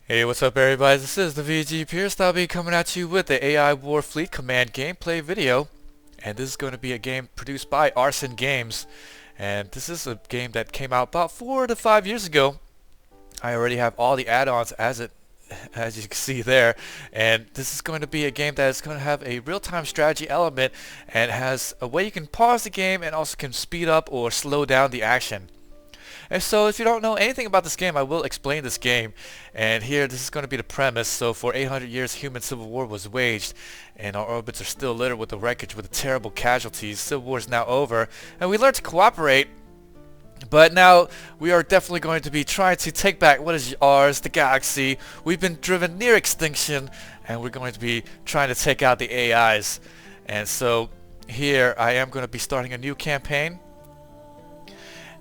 Hey, what's up everybody? This is the VG Purist. I'll be coming at you with the AI Warfleet Command gameplay video. And this is going to be a game produced by Arcen Games. And this is a game that came out about 4 to 5 years ago. I already have all the add-ons as you can see there. And this is going to be a game that is going to have a real-time strategy element and has a way you can pause the game and also can speed up or slow down the action. And so if you don't know anything about this game, I will explain this game. And here, this is going to be the premise. So for 800 years, human civil war was waged, and our orbits are still littered with the wreckage with the terrible casualties. Civil war is now over, and we learned to cooperate. But now we are definitely going to be trying to take back what is ours, the galaxy. We've been driven near extinction, and we're going to be trying to take out the AIs. And so here, I am going to be starting a new campaign.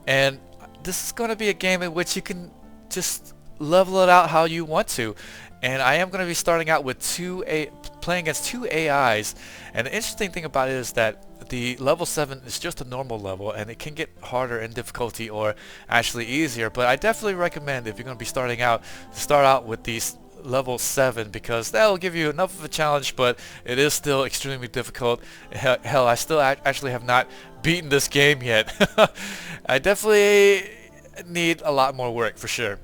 And this is going to be a game in which you can just level it out how you want to. And I am going to be starting out with playing against two AIs. And the interesting thing about it is that the level 7 is just a normal level, and it can get harder in difficulty or actually easier. But I definitely recommend, if you're going to be starting out, to start out with these level 7, because that will give you enough of a challenge, but it is still extremely difficult. Hell, I still actually have not beaten this game yet. I definitely need a lot more work for sure.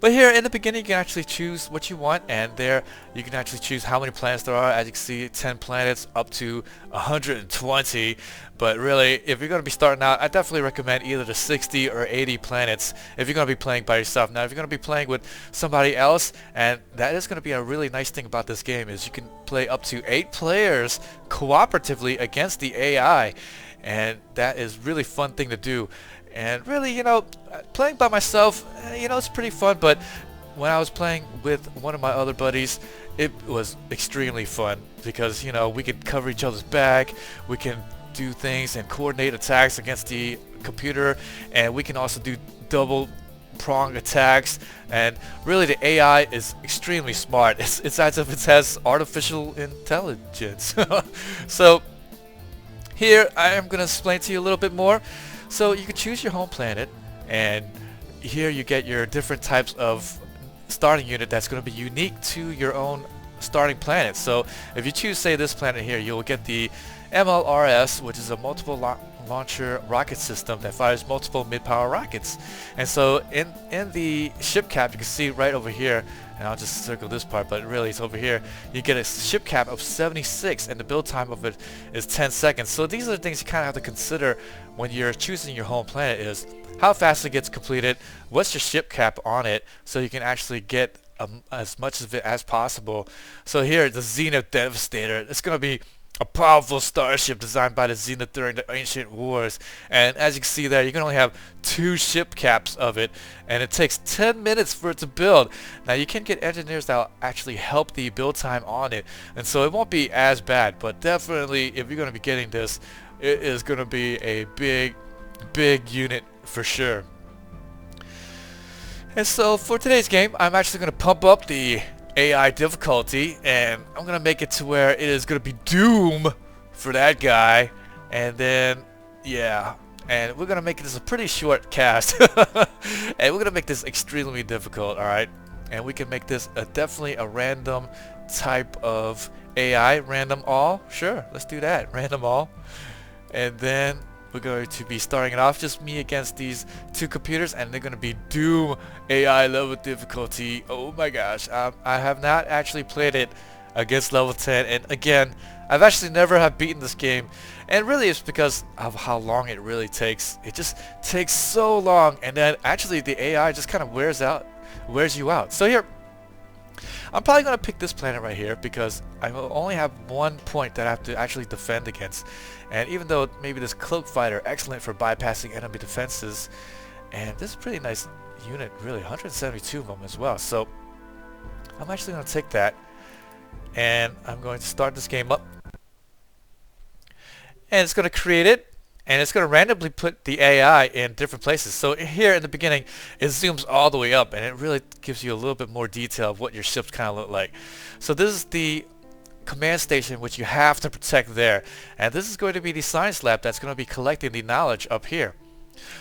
But here in the beginning, you can actually choose what you want, and there you can actually choose how many planets there are. As you can see, 10 planets up to 120. But really, if you're going to be starting out, I definitely recommend either the 60 or 80 planets if you're going to be playing by yourself. Now, if you're going to be playing with somebody else, and that is going to be a really nice thing about this game, is you can play up to 8 players cooperatively against the AI. And that is really fun thing to do. And really, playing by myself, it's pretty fun, but when I was playing with one of my other buddies, it was extremely fun because, we could cover each other's back, we can do things and coordinate attacks against the computer, and we can also do double prong attacks. And really, the AI is extremely smart. It's as if it has artificial intelligence. So here I am going to explain to you a little bit more. So you can choose your home planet, and here you get your different types of starting unit that's going to be unique to your own starting planet. So if you choose, say, this planet here, you'll get the MLRS, which is a multiple launcher rocket system that fires multiple mid-power rockets. And so in the ship cap, you can see right over here, and I'll just circle this part, but really it's over here, you get a ship cap of 76, and the build time of it is 10 seconds. So these are the things you kind of have to consider when you're choosing your home planet, is how fast it gets completed, what's your ship cap on it, so you can actually get as much of it as possible. So here, the Zenith Devastator, it's going to be a powerful starship designed by the Zenith during the ancient wars. And as you can see there, you can only have 2 ship caps of it, and it takes 10 minutes for it to build. Now you can get engineers that will actually help the build time on it, and so it won't be as bad. But definitely, if you're going to be getting this, it is going to be a big unit for sure. And so for today's game, I'm actually going to pump up the AI difficulty, and I'm going to make it to where it is going to be doom for that guy. And then, yeah, and we're going to make this a pretty short cast. And we're going to make this extremely difficult, alright? And we can make this definitely a random type of AI. Random all? Sure, let's do that. Random all. And then we're going to be starting it off just me against these 2 computers, and they're going to be Doom AI level difficulty. Oh my gosh, I have not actually played it against level 10, and again, I've actually never have beaten this game, and really it's because of how long it really takes. It just takes so long, and then actually the AI just kind of wears you out. So here, I'm probably going to pick this planet right here because I only have 1 point that I have to actually defend against. And even though maybe this cloak fighter, excellent for bypassing enemy defenses, and this is a pretty nice unit, really, 172 of them as well. So I'm actually going to take that, and I'm going to start this game up. And it's going to create it, and it's going to randomly put the AI in different places. So here in the beginning, it zooms all the way up, and it really gives you a little bit more detail of what your ships kind of look like. So this is the command station which you have to protect there, and this is going to be the science lab that's going to be collecting the knowledge up here.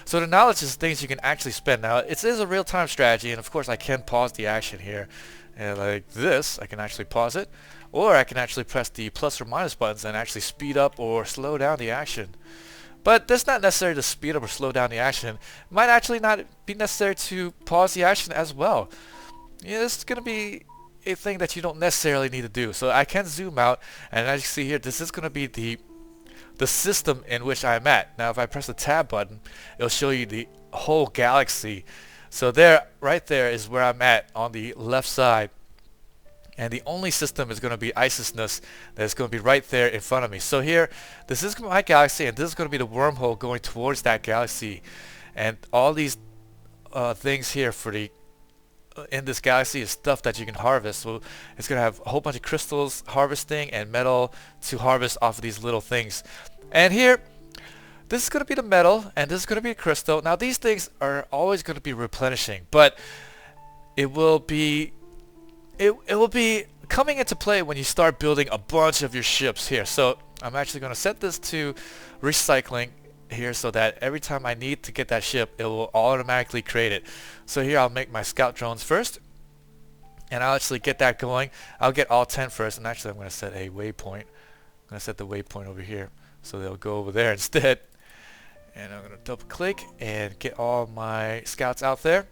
So the knowledge is things you can actually spend. Now it is a real-time strategy, and of course I can pause the action here, and like this I can actually pause it, or I can actually press the plus or minus buttons and actually speed up or slow down the action. But that's not necessary to speed up or slow down the action. It might actually not be necessary to pause the action as well. Yeah, this is going to be a thing that you don't necessarily need to do. So I can zoom out, and as you see here, this is going to be the system in which I'm at. Now if I press the tab button, it'll show you the whole galaxy. So there, right there is where I'm at on the left side. And the only system is going to be Isisness that's going to be right there in front of me. So here, this is my galaxy, and this is going to be the wormhole going towards that galaxy. And all these things here for the in this galaxy is stuff that you can harvest. So it's going to have a whole bunch of crystals harvesting and metal to harvest off of these little things. And here, this is going to be the metal, and this is going to be a crystal. Now these things are always going to be replenishing, but it will be coming into play when you start building a bunch of your ships here. So I'm actually going to set this to recycling here so that every time I need to get that ship, it will automatically create it. So here I'll make my scout drones first, and I'll actually get that going. I'll get all 10 first, and actually I'm going to set a waypoint. I'm going to set the waypoint over here so they'll go over there instead. And I'm going to double click and get all my scouts out there.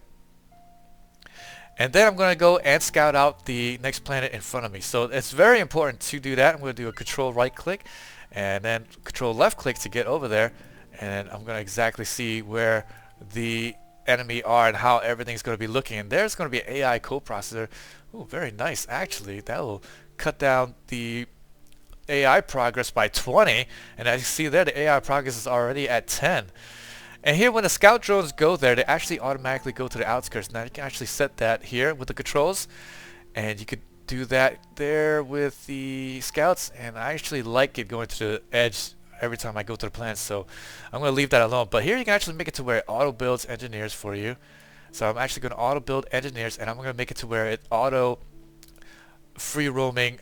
And then I'm going to go and scout out the next planet in front of me. So it's very important to do that. I'm going to do a control right click and then control left click to get over there. And I'm going to exactly see where the enemy are and how everything's going to be looking. And there's going to be an AI coprocessor. Oh, very nice actually. That will cut down the AI progress by 20. And as you see there, the AI progress is already at 10. And here when the scout drones go there, they actually automatically go to the outskirts. Now you can actually set that here with the controls, and you could do that there with the scouts, and I actually like it going to the edge every time I go to the planet, so I'm going to leave that alone. But here you can actually make it to where it auto builds engineers for you. So I'm actually going to auto build engineers, and I'm going to make it to where it auto free roaming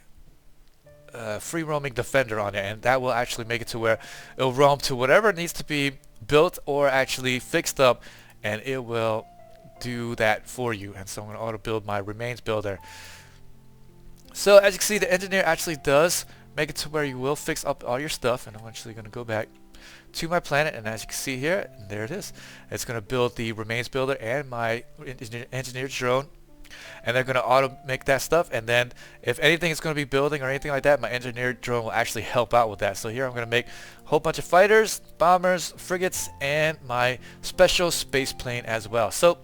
defender on it, and that will actually make it to where it'll roam to whatever needs to be built or actually fixed up, and it will do that for you. And so I'm going to auto build my remains builder. So as you can see, the engineer actually does make it to where you will fix up all your stuff, and I'm actually going to go back to my planet, and as you can see here, there it is. It's going to build the remains builder and my engineer drone, and they're going to auto make that stuff. And then if anything is going to be building or anything like that, my engineered drone will actually help out with that. So here I'm going to make a whole bunch of fighters, bombers, frigates, and my special space plane as well. So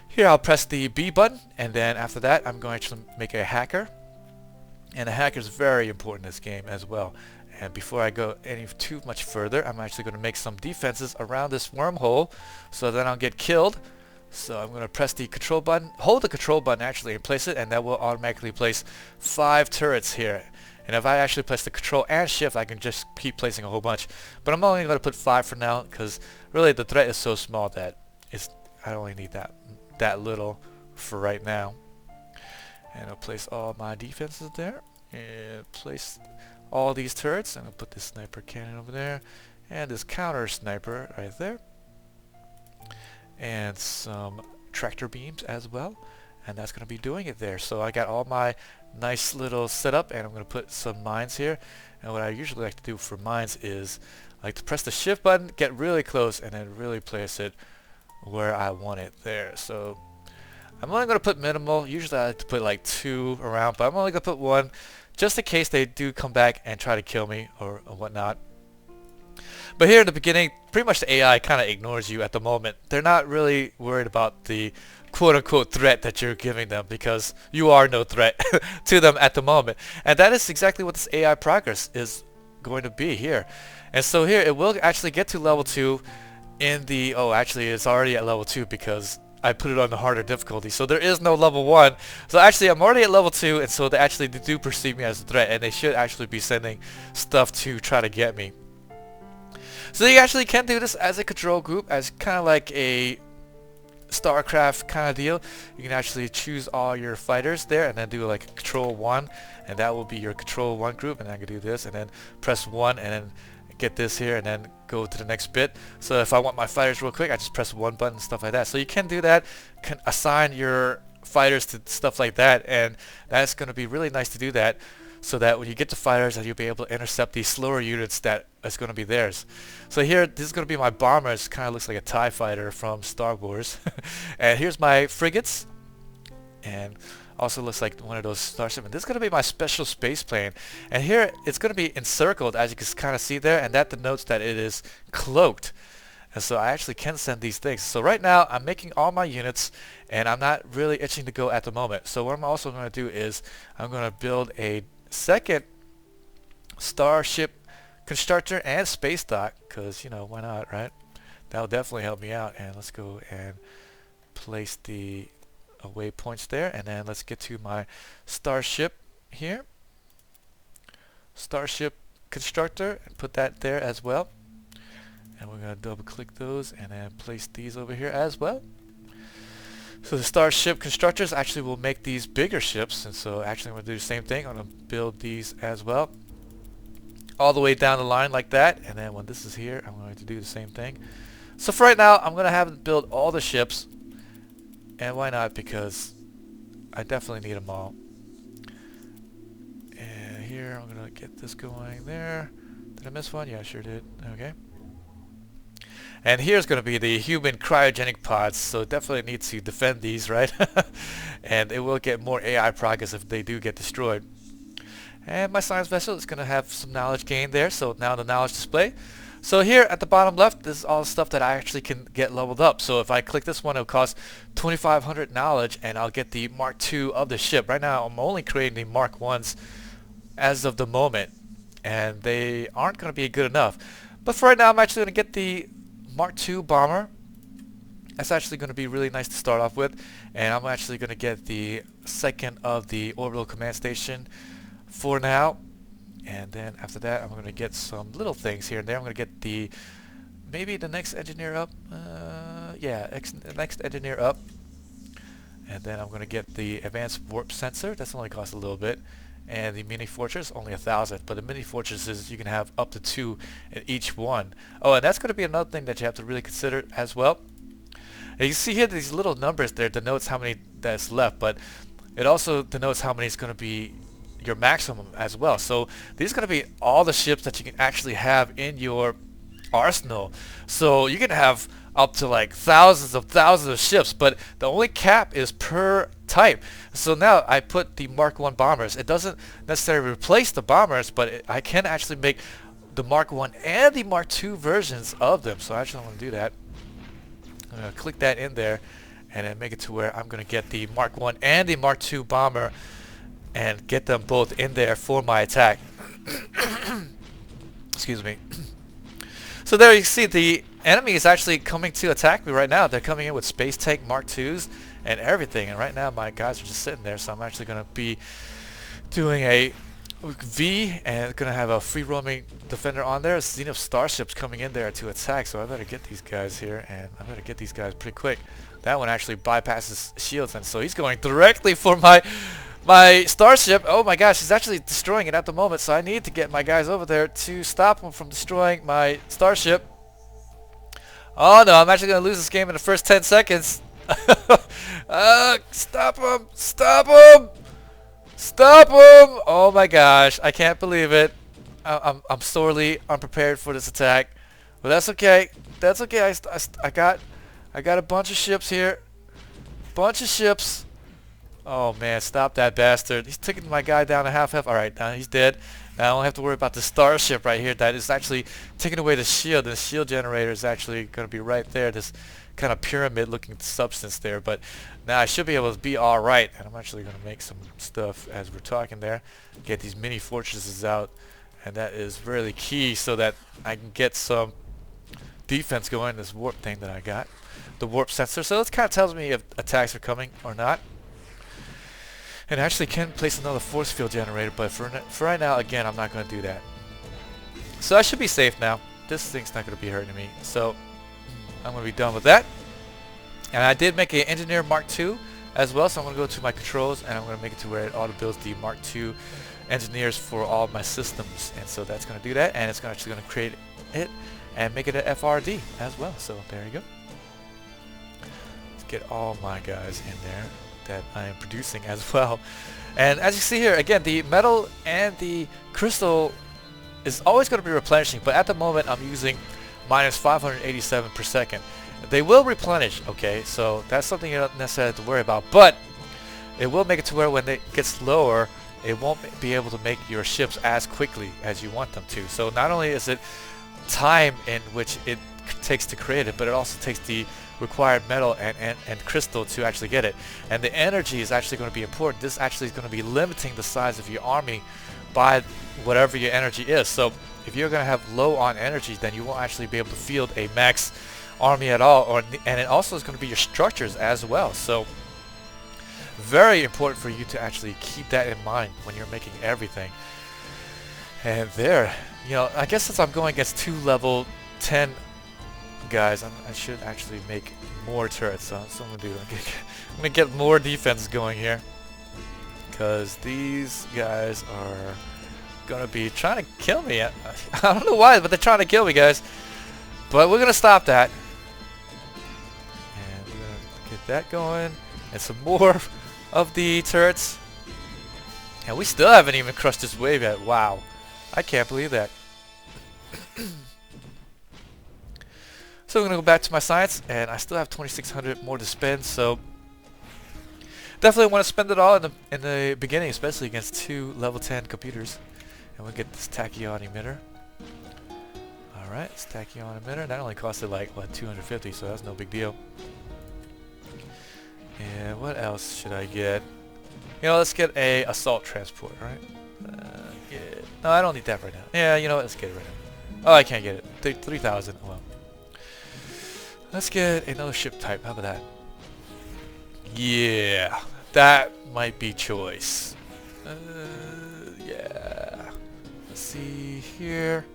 here I'll press the B button, and then after that I'm going to make a hacker, and a hacker is very important in this game as well. And before I go any too much further, I'm actually going to make some defenses around this wormhole so that I don't get killed. So I'm going to press the control button, hold the control button actually, and place it, and that will automatically place 5 turrets here. And if I actually press the control and shift, I can just keep placing a whole bunch. But I'm only going to put 5 for now, because really the threat is so small that I only need that little for right now. And I'll place all my defenses there, and place all these turrets. I'm going to put this sniper cannon over there, and this counter sniper right there, and some tractor beams as well, and that's going to be doing it there. So I got all my nice little setup, and I'm going to put some mines here. And what I usually like to do for mines is I like to press the shift button, get really close, and then really place it where I want it there. So I'm only going to put minimal. Usually I like to put like 2 around, but I'm only going to put 1 just in case they do come back and try to kill me or whatnot. But here in the beginning, pretty much the AI kind of ignores you at the moment. They're not really worried about the quote-unquote threat that you're giving them, because you are no threat to them at the moment. And that is exactly what this AI progress is going to be here. And so here it will actually get to level 2 in the... Oh, actually it's already at level 2 because I put it on the harder difficulty. So there is no level 1. So actually I'm already at level 2, and so they do perceive me as a threat, and they should actually be sending stuff to try to get me. So you actually can do this as a control group, as kind of like a StarCraft kind of deal. You can actually choose all your fighters there, and then do like a control 1, and that will be your control 1 group. And I can do this, and then press 1, and then get this here and then go to the next bit. So if I want my fighters real quick, I just press one button and stuff like that. So you can do that, can assign your fighters to stuff like that, and that's going to be really nice to do that, so that when you get to fighters, you'll be able to intercept these slower units that is going to be theirs. So here, this is going to be my bombers. Kind of looks like a TIE fighter from Star Wars. And here's my frigates, and also looks like one of those starships. And this is going to be my special space plane. And here, it's going to be encircled, as you can kind of see there, and that denotes that it is cloaked. And so I actually can send these things. So right now, I'm making all my units, and I'm not really itching to go at the moment. So what I'm also going to do is, I'm going to build a second starship constructor and space dock, because, you know, why not, right? That'll definitely help me out. And let's go and place the waypoints there, and then let's get to my starship here. Starship constructor, and put that there as well. And we're going to double click those and then place these over here as well. So the starship constructors actually will make these bigger ships, and so actually I'm going to do the same thing. I'm going to build these as well, all the way down the line like that, and then when this is here, I'm going to do the same thing. So for right now, I'm going to have it build all the ships, and why not, because I definitely need them all. And here, I'm going to get this going there. Did I miss one? Yeah, I sure did. Okay. And here's going to be the human cryogenic pods, so definitely need to defend these, right? And it will get more AI progress if they do get destroyed. And my science vessel is going to have some knowledge gained there, so now the knowledge display. So here at the bottom left, this is all the stuff that I actually can get leveled up. So if I click this one, it'll cost 2,500 knowledge, and I'll get the Mark II of the ship. Right now, I'm only creating the Mark Is as of the moment, and they aren't going to be good enough. But for right now, I'm actually going to get the Mark II bomber. That's actually going to be really nice to start off with, and I'm actually going to get the second of the orbital command station for now, and then after that I'm going to get some little things here and there. I'm going to get the maybe the next engineer up, next engineer up, and then I'm going to get the advanced warp sensor. That's only cost a little bit, and the mini fortress only 1,000, but the mini fortresses you can have up to 2 in each one. Oh, and that's going to be another thing that you have to really consider as well. And you see here these little numbers there denotes how many that's left, but it also denotes how many is going to be your maximum as well. So these are going to be all the ships that you can actually have in your arsenal. So you can have up to like thousands of ships, but the only cap is per type. So now I put the Mark I bombers. It doesn't necessarily replace the bombers, but I can actually make the Mark I and the Mark II versions of them. So actually I'm going to do that. I'm going to click that in there and then make it to where I'm going to get the Mark I and the Mark II bomber and get them both in there for my attack. Excuse me. So there you see the enemy is actually coming to attack me right now. They're coming in with space tank Mark IIs and everything, and right now my guys are just sitting there, so I'm actually going to be doing a V and going to have a free roaming defender on there. Zenith starships coming in there to attack, so I better get these guys here, and I better get these guys pretty quick. That one actually bypasses shields, and so he's going directly for my starship. Oh my gosh, he's actually destroying it at the moment, so I need to get my guys over there to stop him from destroying my starship. Oh no, I'm actually going to lose this game in the first 10 seconds. Stop him! Stop him! Stop him! Oh my gosh, I can't believe it. I'm sorely unprepared for this attack, but that's okay. That's okay. I got a bunch of ships here. Bunch of ships. Oh man, stop that bastard. He's taking my guy down to half health. Alright, now he's dead. Now I don't have to worry about the starship right here that is actually taking away the shield. The shield generator is actually going to be right there. This kind of pyramid looking substance there. But now I should be able to be alright. And I'm actually going to make some stuff as we're talking there. Get these mini fortresses out. And that is really key so that I can get some defense going. This warp thing that I got. The warp sensor. So it kind of tells me if attacks are coming or not. And I actually can place another force field generator, but for right now, again, I'm not going to do that. So I should be safe now. This thing's not going to be hurting me. So I'm going to be done with that. And I did make an Engineer Mark II as well, so I'm going to go to my controls, and I'm going to make it to where it auto-builds the Mark II engineers for all my systems, and so that's going to do that, and it's actually going to create it and make it an FRD as well. So there you go. Let's get all my guys in there that I am producing as well. And as you see here, again, the metal and the crystal is always going to be replenishing, but at the moment I'm using minus 587 per second. They will replenish, okay, so that's something you don't necessarily have to worry about, but it will make it to where when it gets lower, it won't be able to make your ships as quickly as you want them to. So not only is it time in which it takes to create it, but it also takes the required metal and crystal to actually get it. And the energy is actually going to be important. This actually is going to be limiting the size of your army by whatever your energy is. So if you're going to have low on energy, then you won't actually be able to field a max army at all. And it also is going to be your structures as well. So very important for you to actually keep that in mind when you're making everything. And there, you know, I guess since I'm going against 2 level 10 guys, I should actually make more turrets. So I'm gonna do. I'm gonna get more defense going here, because these guys are gonna be trying to kill me. I don't know why, but they're trying to kill me, guys. But we're gonna stop that, and we're gonna get that going, and some more of the turrets. And we still haven't even crushed this wave yet. Wow, I can't believe that. So I'm going to go back to my science, and I still have 2,600 more to spend, so definitely want to spend it all in the beginning, especially against 2 level 10 computers. And we'll get this tachyon emitter. Alright, this tachyon emitter, that only costed like, what, 250, so that's no big deal. And what else should I get? You know, let's get a assault transport, right? No, I don't need that right now. Yeah, you know what, let's get it right now. Oh, I can't get it. 3,000, well. Let's get another ship type. How about that? Yeah, that might be choice. Yeah. Let's see here.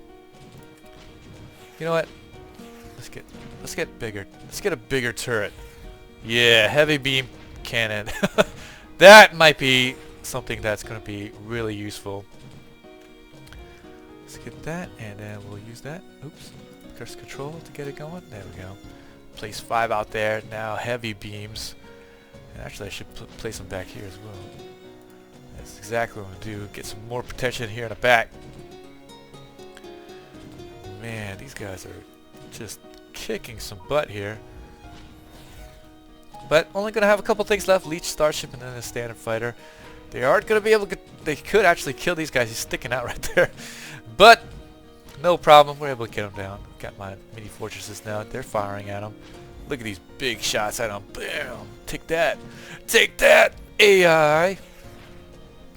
You know what? Let's get bigger. Let's get a bigger turret. Yeah, heavy beam cannon. That might be something that's going to be really useful. Let's get that, and then we'll use that. Oops. Press control to get it going. There we go. Place 5 out there. Now heavy beams. And actually I should place them back here as well. That's exactly what I'm going to do. Get some more protection here in the back. Man, these guys are just kicking some butt here. But only going to have a couple things left. Leech, Starship, and then a standard fighter. They aren't going to be able to get, they could actually kill these guys. He's sticking out right there. But no problem. We're able to get them down. Got my mini fortresses now. They're firing at them. Look at these big shots at them. Bam! Take that. Take that, AI.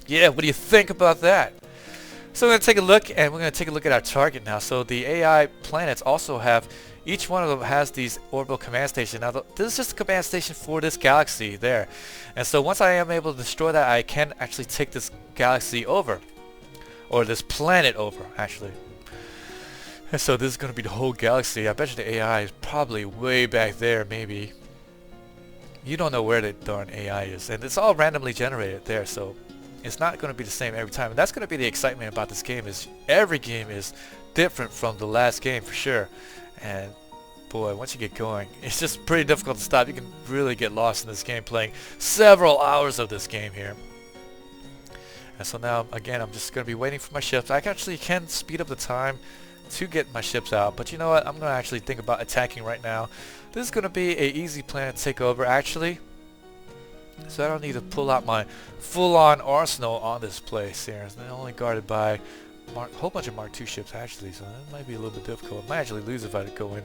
Yeah, what do you think about that? So we're going to take a look, and we're going to take a look at our target now. So the AI planets also have, each one of them has these orbital command stations. Now this is just a command station for this galaxy there. And so once I am able to destroy that, I can actually take this galaxy over. Or this planet over, actually. And so this is going to be the whole galaxy. I bet you the AI is probably way back there, maybe. You don't know where the darn AI is. And it's all randomly generated there, so it's not going to be the same every time. And that's going to be the excitement about this game, is every game is different from the last game for sure. And boy, once you get going, it's just pretty difficult to stop. You can really get lost in this game, playing several hours of this game here. And so now, again, I'm just going to be waiting for my ships. I actually can speed up the time to get my ships out, but you know what, I'm going to actually think about attacking right now. This is going to be a easy plan to take over, actually. So I don't need to pull out my full-on arsenal on this place here. It's only guarded by a whole bunch of Mark II ships, actually, so that might be a little bit difficult. I might actually lose if I go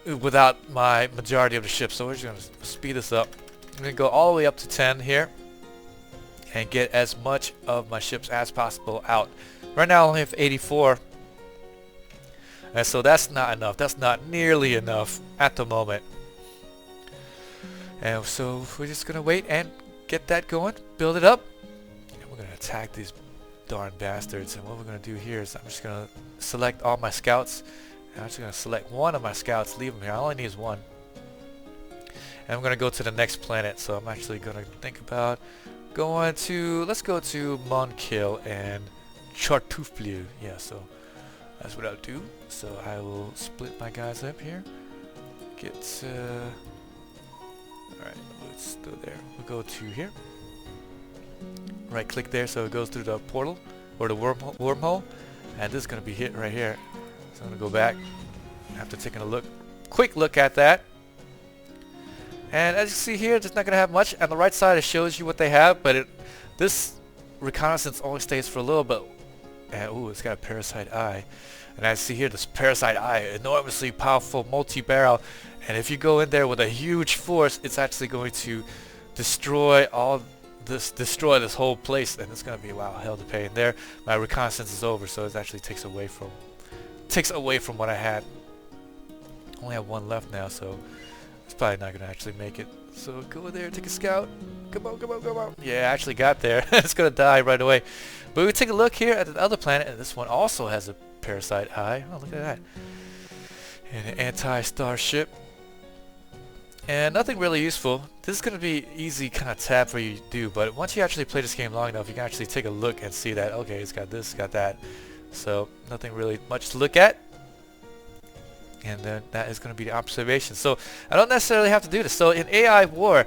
in without my majority of the ships, so we're just going to speed this up. I'm going to go all the way up to 10 here and get as much of my ships as possible out. Right now I only have 84, and so that's not enough. That's not nearly enough at the moment. And so we're just going to wait and get that going, build it up, and we're going to attack these darn bastards. And what we're going to do here is I'm just going to select all my scouts, and I'm just going to select one of my scouts, leave them here. I only need one. And I'm going to go to the next planet, so I'm actually going to think about let's go to Monkill and Chartouflu. Yeah, so that's what I'll do. So I will split my guys up here. Alright, it's still there. We'll go to here. Right click there so it goes through the portal or the wormhole. And this is going to be hit right here. So I'm going to go back after taking a quick look at that. And as you see here, it's not going to have much. On the right side, it shows you what they have, but this reconnaissance only stays for a little bit. And ooh, it's got a parasite eye. And as you see here, this parasite eye, enormously powerful multi-barrel. And if you go in there with a huge force, it's actually going to destroy this whole place. And it's going to be, wow, hell to pay. And there, my reconnaissance is over, so it actually takes away from what I had. Only have one left now, so it's probably not going to actually make it. So go there, take a scout. Come on, come on, come on. Yeah, I actually got there. It's going to die right away. But we take a look here at the other planet, and this one also has a parasite eye. Oh, look at that. And an anti-starship. And nothing really useful. This is going to be easy kind of tab for you to do, but once you actually play this game long enough, you can actually take a look and see that, okay, it's got this, got that. So nothing really much to look at. And then that is going to be the observation. So I don't necessarily have to do this. So in AI War,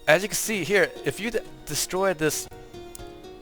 as you can see here, if you destroy this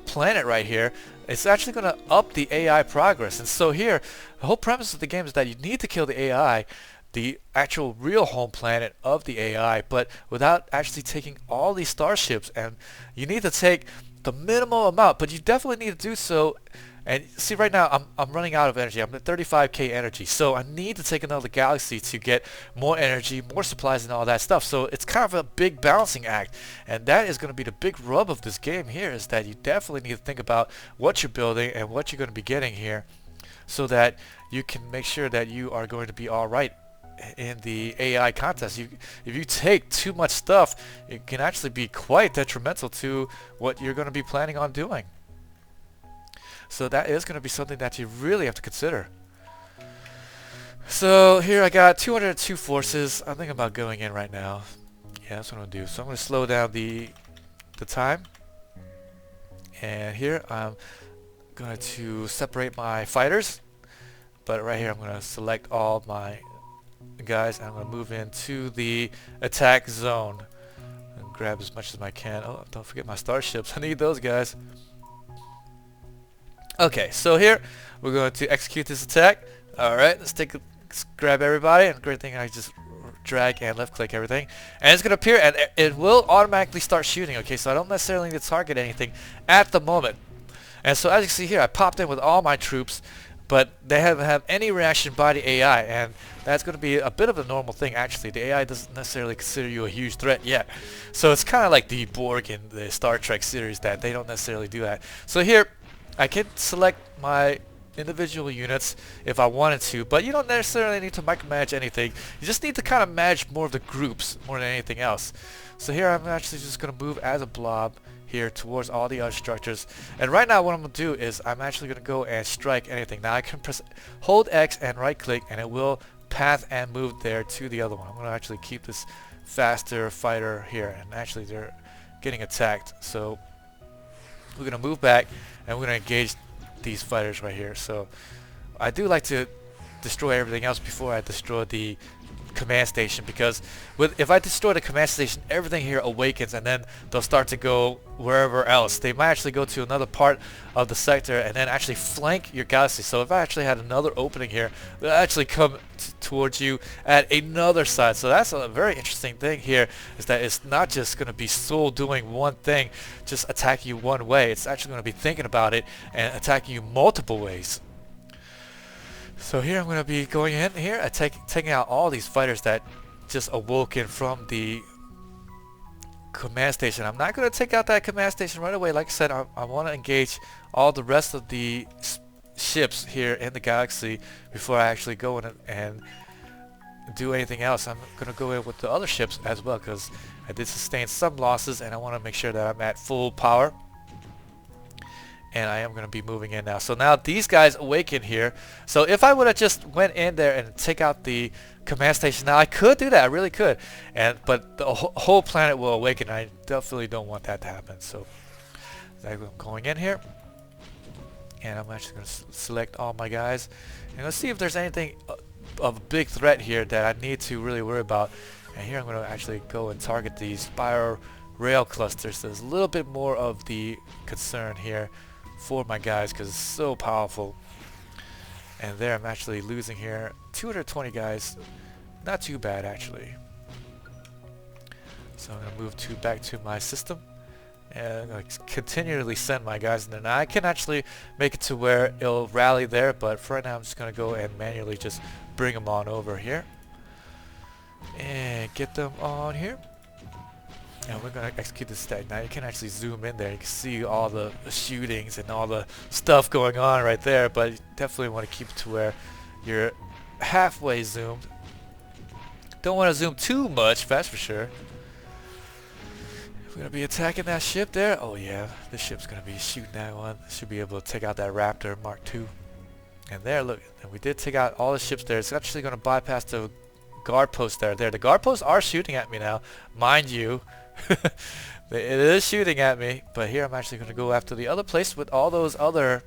planet right here, it's actually going to up the AI progress. And so here, the whole premise of the game is that you need to kill the AI, the actual real home planet of the AI, but without actually taking all these starships. And you need to take the minimal amount, but you definitely need to do so. And see, right now I'm running out of energy. I'm at 35k energy, so I need to take another galaxy to get more energy, more supplies, and all that stuff. So it's kind of a big balancing act, and that is going to be the big rub of this game here, is that you definitely need to think about what you're building and what you're going to be getting here, so that you can make sure that you are going to be all right in the AI contest. If you take too much stuff, it can actually be quite detrimental to what you're going to be planning on doing. So that is going to be something that you really have to consider. So here I got 202 forces. I'm thinking about going in right now. Yeah, that's what I'm going to do. So I'm going to slow down the time. And here I'm going to separate my fighters. But right here I'm going to select all my guys, and I'm going to move into the attack zone and grab as much as I can. Oh, don't forget my starships. I need those guys. Okay, so here we're going to execute this attack. Alright, let's grab everybody, and great thing I just drag and left click everything, and it's going to appear and it will automatically start shooting. Okay, so I don't necessarily need to target anything at the moment. And so as you can see here, I popped in with all my troops, but they haven't had any reaction by the AI, and that's going to be a bit of a normal thing actually. The AI doesn't necessarily consider you a huge threat yet. So it's kind of like the Borg in the Star Trek series, that they don't necessarily do that. So here I can select my individual units if I wanted to, but you don't necessarily need to micromanage anything. You just need to kind of manage more of the groups more than anything else. So here I'm actually just going to move as a blob here towards all the other structures. And right now what I'm going to do is I'm actually going to go and strike anything. Now I can hold X and right click, and it will path and move there to the other one. I'm going to actually keep this faster fighter here, and actually they're getting attacked. So we're going to move back, and we're going to engage these fighters right here. So I do like to destroy everything else before I destroy the command station, because if I destroy the command station, everything here awakens, and then they'll start to go wherever else. They might actually go to another part of the sector and then actually flank your galaxy. So if I actually had another opening here, they'll actually come towards you at another side. So that's a very interesting thing here, is that it's not just going to be sole doing one thing, just attacking you one way. It's actually going to be thinking about it and attacking you multiple ways. So here I'm going to be going in here and taking out all these fighters that just awoken from the command station. I'm not going to take out that command station right away. Like I said, I want to engage all the rest of the ships here in the galaxy before I actually go in and do anything else. I'm going to go in with the other ships as well, because I did sustain some losses, and I want to make sure that I'm at full power. And I am going to be moving in now. So now these guys awaken here. So if I would have just went in there and take out the command station, now I could do that, I really could. But the whole planet will awaken. I definitely don't want that to happen. So So I'm going in here, and I'm actually going to select all my guys, and let's see if there's anything of a big threat here that I need to really worry about. And here I'm going to actually go and target these spiral rail clusters. So there's a little bit more of the concern here for my guys because it's so powerful. And there I'm actually losing here 220 guys. Not too bad actually. So I'm going to move back to my system, and I'm going to continually send my guys in there. Now I can actually make it to where it'll rally there, but for right now I'm just going to go and manually just bring them on over here and get them on here. And we're going to execute this attack. Now you can actually zoom in there. You can see all the shootings and all the stuff going on right there, but you definitely want to keep it to where you're halfway zoomed. Don't want to zoom too much, that's for sure. We're going to be attacking that ship there. Oh yeah, this ship's going to be shooting that one. Should be able to take out that Raptor Mark II. And there, look, and we did take out all the ships there. It's actually going to bypass the guard post there. The guard posts are shooting at me now, mind you. It is shooting at me, but here I'm actually going to go after the other place with all those other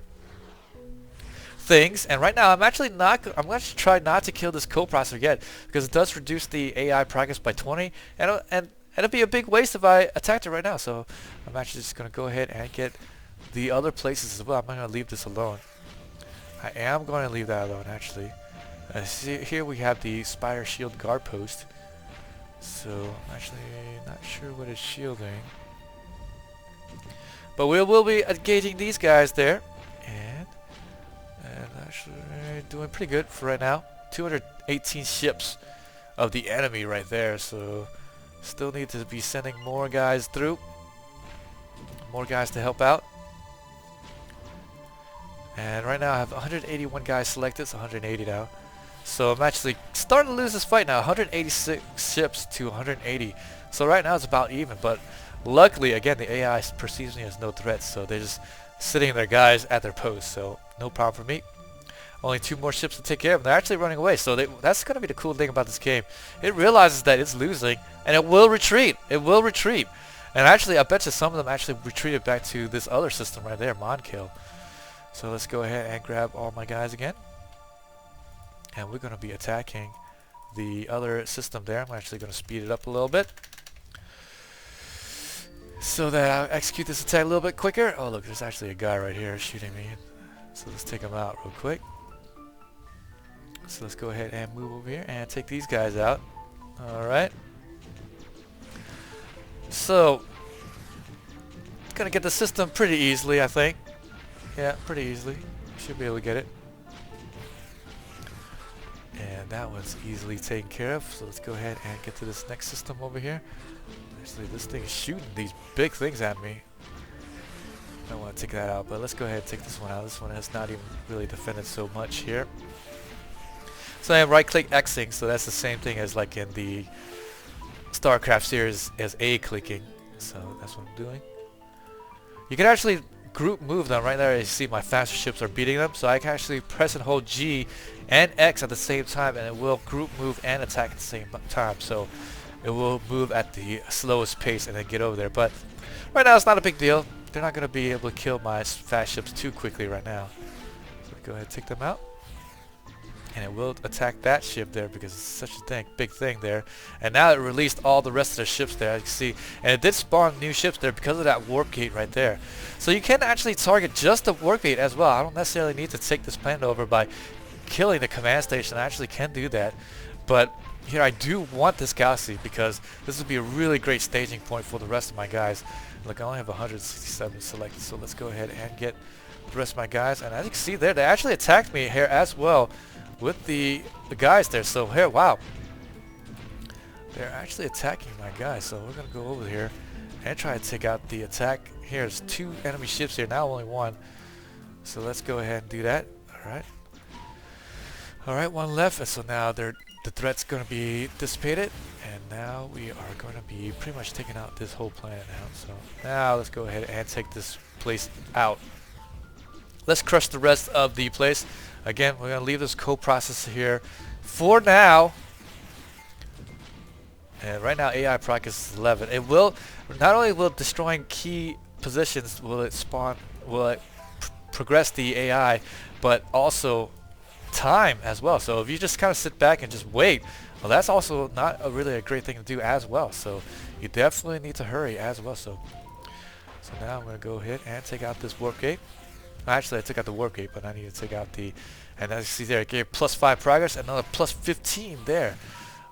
things. And right now I'm going to try not to kill this coprocessor yet, because it does reduce the AI progress by 20, and it'd be a big waste if I attacked it right now. So I'm actually just going to go ahead and get the other places as well. I'm not going to leave this alone. I am going to leave that alone actually. See, here we have the Spire Shield guard post. So I'm actually not sure what it's shielding. But we will be engaging these guys there. And actually doing pretty good for right now. 218 ships of the enemy right there. So still need to be sending more guys through. More guys to help out. And right now I have 181 guys selected. It's 180 now. So I'm actually starting to lose this fight now. 186 ships to 180. So right now it's about even. But luckily, again, the AI perceives me as no threat. So they're just sitting there, guys, at their post. So no problem for me. Only 2 more ships to take care of. They're actually running away. So that's going to be the cool thing about this game. It realizes that it's losing, and it will retreat. It will retreat. And actually, I bet you some of them actually retreated back to this other system right there, Monkill. So let's go ahead and grab all my guys again. And we're going to be attacking the other system there. I'm actually going to speed it up a little bit so that I'll execute this attack a little bit quicker. Oh look, there's actually a guy right here shooting me. So let's take him out real quick. So let's go ahead and move over here and take these guys out. Alright. So, gonna get the system pretty easily, I think. Yeah, pretty easily. Should be able to get it. And that one's easily taken care of. So let's go ahead and get to this next system over here. Actually, this thing is shooting these big things at me. I don't want to take that out, but let's go ahead and take this one out. This one has not even really defended so much here. So I am right-click Xing, so that's the same thing as like in the StarCraft series as A-clicking. So that's what I'm doing. You can actually group move them right there. You see my faster ships are beating them, so I can actually press and hold G and X at the same time, and it will group move and attack at the same time. So it will move at the slowest pace and then get over there. But right now it's not a big deal. They're not going to be able to kill my fast ships too quickly right now. So go ahead and take them out. And it will attack that ship there because it's such a big thing there. And now it released all the rest of the ships there, as you can see. And it did spawn new ships there because of that warp gate right there. So you can actually target just the warp gate as well. I don't necessarily need to take this planet over by killing the command station. I actually can do that. But here I do want this galaxy because this would be a really great staging point for the rest of my guys. Look, I only have 167 selected, so let's go ahead and get the rest of my guys. And as you can see there, they actually attacked me here as well with the guys there. So here, wow, they're actually attacking my guys. So we're gonna go over here and try to take out the attack. Here's 2 enemy ships here, now only 1. So let's go ahead and do that. Alright, 1 left, and so now the threat's gonna be dissipated, and now we are going to be pretty much taking out this whole planet now. So now let's go ahead and take this place out. Let's crush the rest of the place. Again, we're going to leave this coprocessor here for now. And right now AI progress is 11. It will, not only will destroying key positions will it spawn, will it progress the AI, but also time as well. So if you just kind of sit back and just wait, well, that's also not really a great thing to do as well. So you definitely need to hurry as well. So now I'm going to go ahead and take out this warp gate. Actually, I took out the warp gate, but I need to take out the, and as you see there, it gave +5 progress, another +15 there.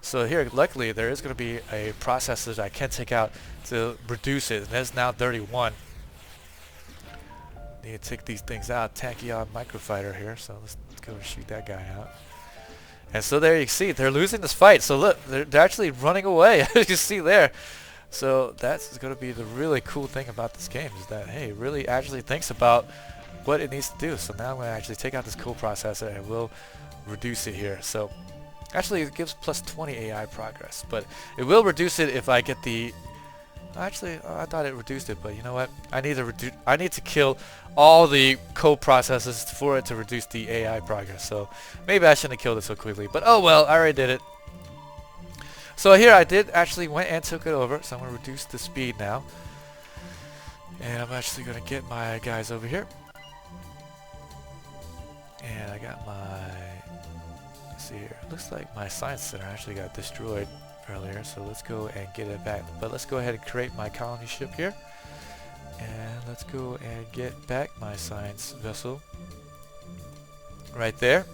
So here, luckily, there is going to be a processor that I can take out to reduce it, and that's now 31. Need to take these things out. Tachyon microfighter here, so let's go and shoot that guy out. And so there you see, they're losing this fight. So look, they're actually running away, as you see there. So that's going to be the really cool thing about this game, is that, hey, it really actually thinks about what it needs to do. So now I'm going to actually take out this coprocessor and we'll reduce it here. So actually it gives +20 AI progress, but it will reduce it if I get the, actually I thought it reduced it, but you know what, I need to kill all the coprocessors for it to reduce the AI progress. So maybe I shouldn't have killed it so quickly, but oh well, I already did it. So here I did actually went and took it over, so I'm going to reduce the speed now. And I'm actually going to get my guys over here. And I got my, let's see here, looks like my science center actually got destroyed earlier, so let's go and get it back. But let's go ahead and create my colony ship here. And let's go and get back my science vessel. Right there.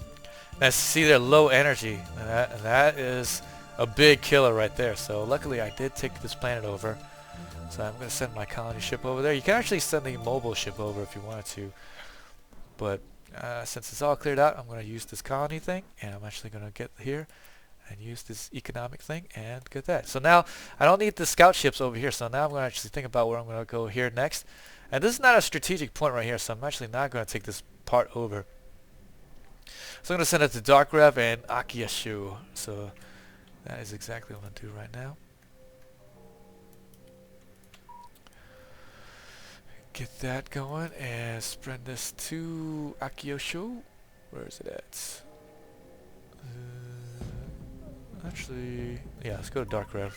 Now see they're low energy, and that is a big killer right there. So luckily I did take this planet over. So I'm going to send my colony ship over there. You can actually send the mobile ship over if you wanted to. But since it's all cleared out, I'm going to use this colony thing. And I'm actually going to get here and use this economic thing and get that. So now I don't need the scout ships over here. So now I'm going to actually think about where I'm going to go here next. And this is not a strategic point right here. So I'm actually not going to take this part over. So I'm going to send it to Dark Rev and Akiyashu. So that is exactly what I'm going to do right now. Get that going and spread this to Akiyosho. Where is it at? Actually, yeah, let's go to Dark Rev.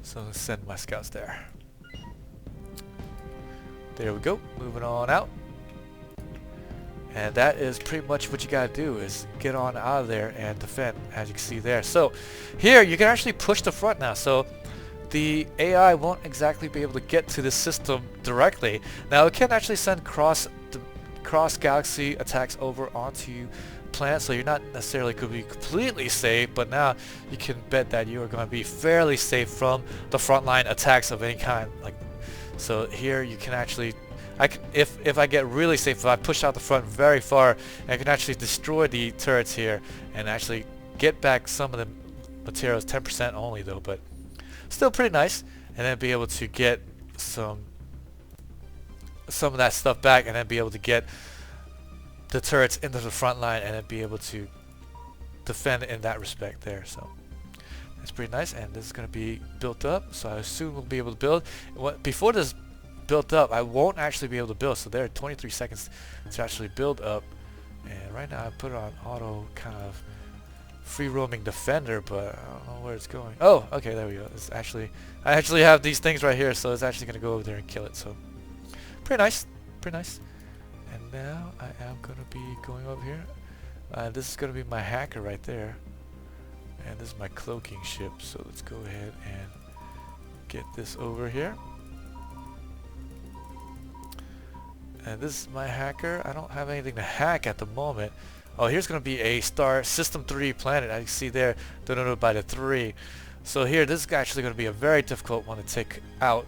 So let's send my scouts there. There we go. Moving on out. And that is pretty much what you gotta do, is get on out of there and defend, as you can see there. So here you can actually push the front now. So the AI won't exactly be able to get to the system directly. Now it can actually send cross galaxy attacks over onto planets, so you're not necessarily could be completely safe, but now you can bet that you are going to be fairly safe from the frontline attacks of any kind. Like, so here you can actually, if I get really safe, if I push out the front very far, I can actually destroy the turrets here and actually get back some of the materials, 10% only though, but still pretty nice. And then be able to get some of that stuff back, and then be able to get the turrets into the front line, and then be able to defend in that respect there. So that's pretty nice, and this is going to be built up, so I assume we'll be able to build. Before this built up, I won't actually be able to build, so there are 23 seconds to actually build up. And right now I put it on auto kind of free roaming defender, but I don't know where it's going. Oh, okay, there we go. It's actually, I actually have these things right here, so it's actually going to go over there and kill it. So pretty nice, pretty nice. And now I am going to be going over here. This is going to be my hacker right there, and this is my cloaking ship. So let's go ahead and get this over here. And this is my hacker. I don't have anything to hack at the moment. Oh, here's going to be a star system 3 planet. I see there, denoted by the 3. So here, this is actually going to be a very difficult one to take out.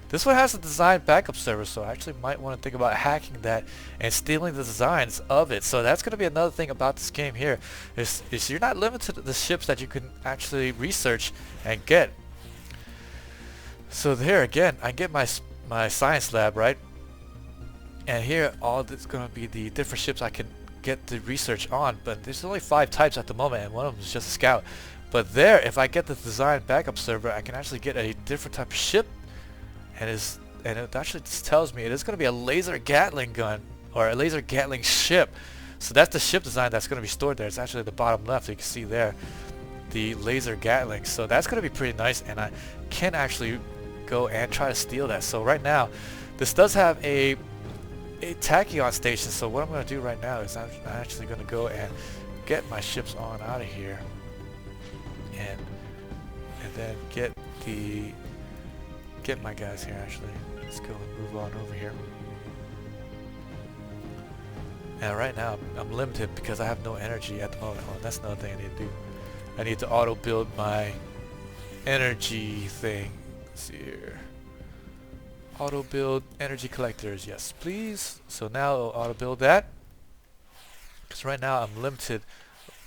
This one has a design backup server, so I actually might want to think about hacking that and stealing the designs of it. So that's going to be another thing about this game here, is you're not limited to the ships that you can actually research and get. So here again, I get my science lab, right? And here, all that's going to be the different ships I can get the research on, but there's only 5 types at the moment, and one of them is just a scout. But there, if I get the design backup server, I can actually get a different type of ship, and it actually just tells me it is going to be a laser Gatling gun, or a laser Gatling ship. So that's the ship design that's going to be stored there. It's actually at the bottom left. You can see there the laser Gatling. So that's going to be pretty nice, and I can actually go and try to steal that. So right now, this does have a tachyon station. So what I'm going to do right now is I'm actually going to go and get my ships on out of here, and then get my guys here. Actually, let's go and move on over here. And right now I'm limited because I have no energy at the moment. Oh, that's another thing I need to do. I need to auto build my energy thing. Let's see here. Auto build energy collectors, yes please. So now I'll auto build that, because right now I'm limited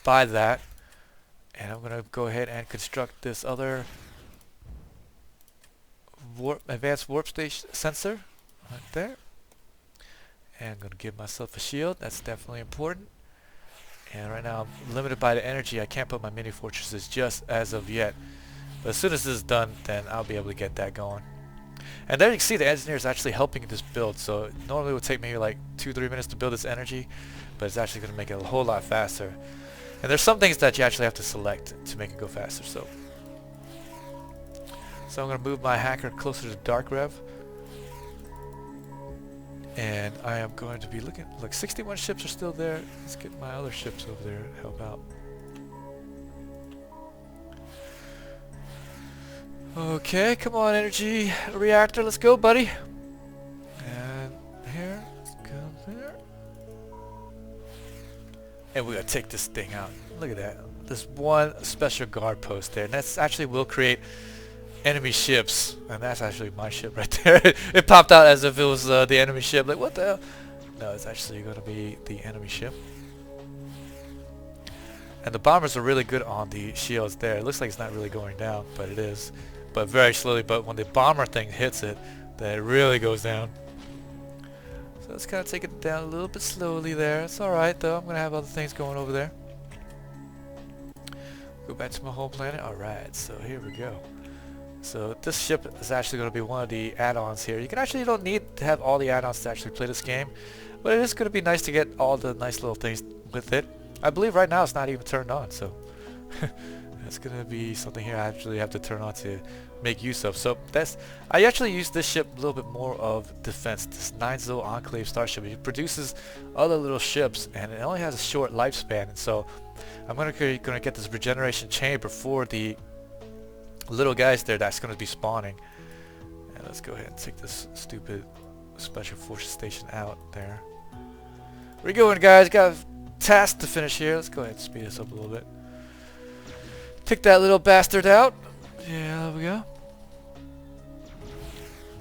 by that. And I'm gonna go ahead and construct this other advanced warp station sensor right there. And I'm going to give myself a shield. That's definitely important. And right now I'm limited by the energy. I can't put my mini fortresses just as of yet. But as soon as this is done, then I'll be able to get that going. And there you can see the engineer is actually helping this build. So normally it would take maybe like 2-3 minutes to build this energy, but it's actually going to make it a whole lot faster. And there's some things that you actually have to select to make it go faster. So I'm going to move my hacker closer to Dark Rev. And I am going to be looking, like 61 ships are still there. Let's get my other ships over there to help out. Okay, come on energy reactor, let's go buddy. And here, let's go there. And we're gonna take this thing out. Look at that. There's one special guard post there, and that's actually will create enemy ships, and that's actually my ship right there. It popped out as if it was the enemy ship. Like, what the hell? No, it's actually going to be the enemy ship. And the bombers are really good on the shields there. It looks like it's not really going down, but it is. But very slowly. But when the bomber thing hits it, then it really goes down. So let's kind of take it down a little bit slowly there. It's alright though. I'm going to have other things going over there. Go back to my home planet. Alright, so here we go. So this ship is actually going to be one of the add-ons here. You don't need to have all the add-ons to actually play this game, but it is going to be nice to get all the nice little things with it. I believe right now it's not even turned on, so that's going to be something here I actually have to turn on to make use of. So I actually use this ship a little bit more of defense. This 9-Zo Enclave starship, it produces other little ships, and it only has a short lifespan. And so I'm going to get this regeneration chamber for the little guys there that's going to be spawning. And let's go ahead and take this stupid special forces station out there. Where we going, guys? Got a task to finish here. Let's go ahead and speed this up a little bit. Take that little bastard out. Yeah, there we go.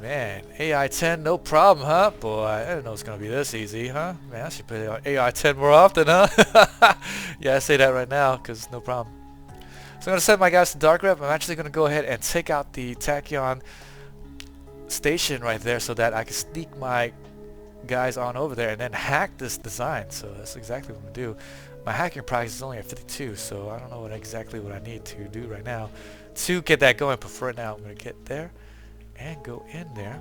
Man, AI 10, no problem, huh? Boy, I didn't know it was going to be this easy, huh? Man, I should play AI 10 more often, huh? Yeah, I say that right now, because no problem. So I'm going to send my guys to Dark Rev. I'm actually going to go ahead and take out the tachyon station right there so that I can sneak my guys on over there and then hack this design. So that's exactly what I'm going to do. My hacking price is only at 52, so I don't know exactly what I need to do right now to get that going. But for now, I'm going to get there and go in there.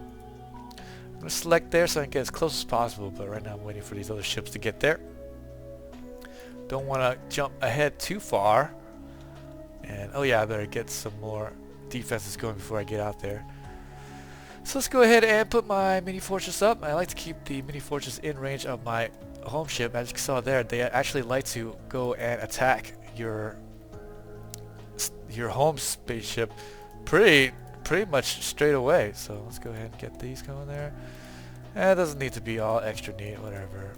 I'm going to select there so I can get as close as possible, but right now I'm waiting for these other ships to get there. Don't want to jump ahead too far. And oh yeah, I better get some more defenses going before I get out there. So let's go ahead and put my mini fortress up. I like to keep the mini fortress in range of my home ship. As you saw there, they actually like to go and attack your home spaceship pretty much straight away. So let's go ahead and get these going there. And it doesn't need to be all extra neat, whatever.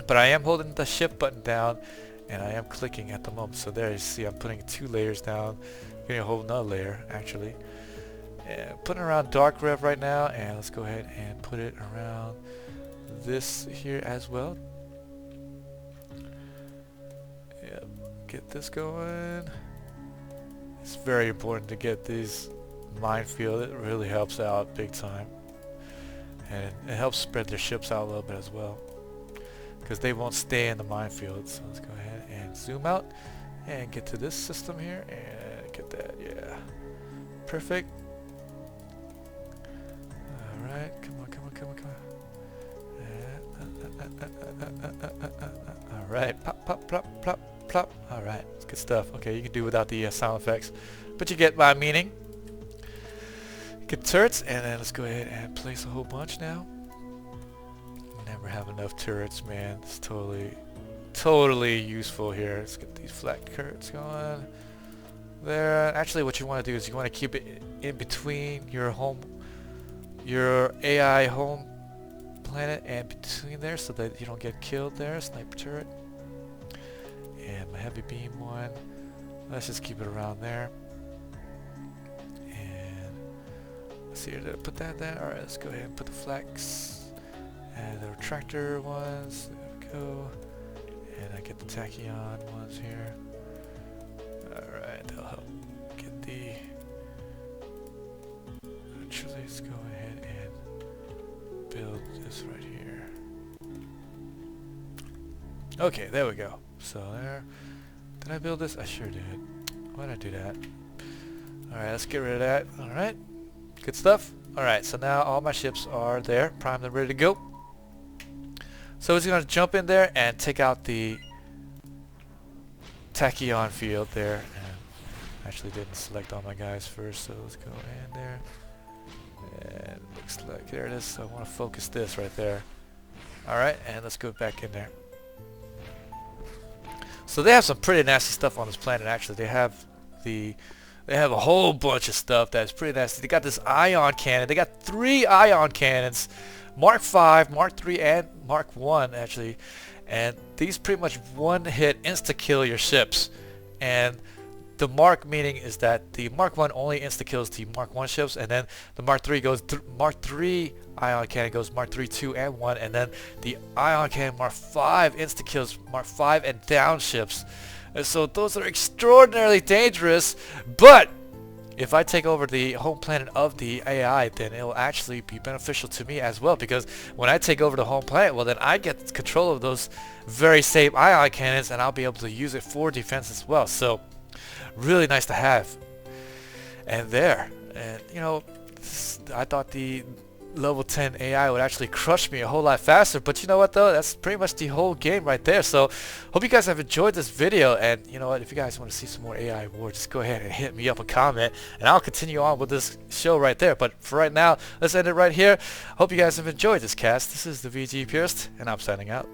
But I am holding the shift button down, and I am clicking at the moment. So there you see I'm putting 2 layers down, getting a whole nother layer actually. And putting around Dark Rev right now, and let's go ahead and put it around this here as well. Yep, get this going. It's very important to get these minefield. It really helps out big time. And it helps spread their ships out a little bit as well, because they won't stay in the minefield. So let's go ahead and zoom out and get to this system here and get that. Yeah, perfect. Alright, come on. Alright, pop, plop. Alright, it's good stuff. Okay, you can do without the sound effects, but you get my meaning. Get turrets, and then let's go ahead and place a whole bunch now. Never have enough turrets, man. It's totally useful here. Let's get these flat turrets going. There. Actually, what you want to do is you want to keep it in between your AI home planet and between there, so that you don't get killed there. Sniper turret. And my heavy beam one. Let's just keep it around there. And let's see here. Did I put that there? Alright, let's go ahead and put the flex and the retractor ones. There we go. And I get the tachyon ones here. Alright, that'll help get the. Actually, let's go ahead and build this right here. Okay, there we go. So there. Did I build this? I sure did. Why did I do that? Alright, let's get rid of that. Alright. Good stuff. Alright, so now all my ships are there, primed and ready to go. So we're going to jump in there and take out the tachyon field there. And actually didn't select all my guys first, so let's go in there. And looks like there it is. So I want to focus this right there. Alright, and let's go back in there. So they have some pretty nasty stuff on this planet. Actually, they have a whole bunch of stuff that's pretty nasty. They got this ion cannon. They got 3 ion cannons, Mark 5, Mark 3, and Mark 1 actually. And these pretty much one-hit insta-kill your ships. And the Mark meaning is that the Mark 1 only insta-kills the Mark 1 ships, and then the Mark 3 goes Mark 3 ion cannon goes Mark 3, 2, and 1, and then the ion cannon Mark 5 insta-kills Mark 5 and down ships. And so those are extraordinarily dangerous, but if I take over the home planet of the AI, then it will actually be beneficial to me as well, because when I take over the home planet, well then I get control of those very same ion cannons, and I'll be able to use it for defense as well. So really nice to have. And there, and you know, I thought the level 10 AI would actually crush me a whole lot faster, but you know what though, that's pretty much the whole game right there. So hope you guys have enjoyed this video, and you know what, if you guys want to see some more AI war, just go ahead and hit me up a comment, and I'll continue on with this show right there. But for right now, let's end it right here. Hope you guys have enjoyed this cast. This is the VG Purist, and I'm signing out.